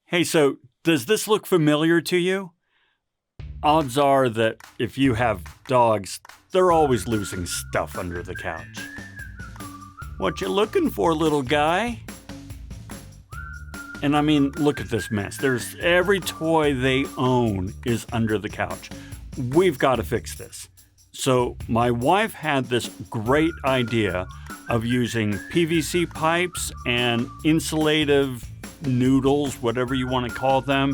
Hey, so does this look familiar to you? Odds are that if you have dogs, they're always losing stuff under the couch. What you looking for, little guy? And I mean, look at this mess. There's every toy they own is under the couch. We've got to fix this. So my wife had this great idea of using PVC pipes and insulative noodles, whatever you want to call them,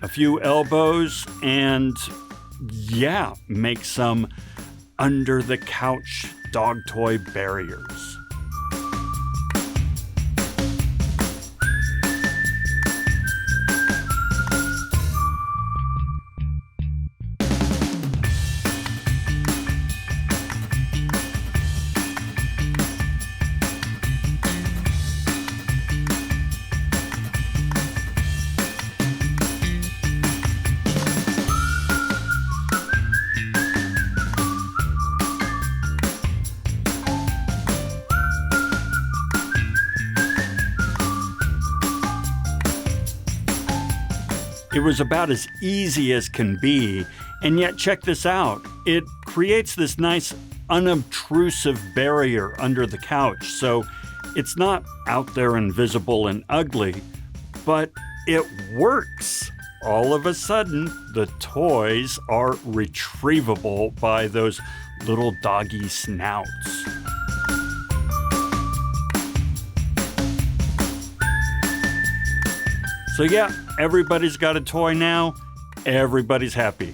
a few elbows, and make some under the couch dog toy barriers. It was about as easy as can be, and yet check this out. It creates this nice unobtrusive barrier under the couch, so it's not out there invisible and ugly, but it works. All of a sudden, the toys are retrievable by those little doggy snouts. So everybody's got a toy now, everybody's happy.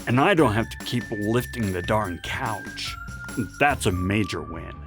And I don't have to keep lifting the darn couch. That's a major win.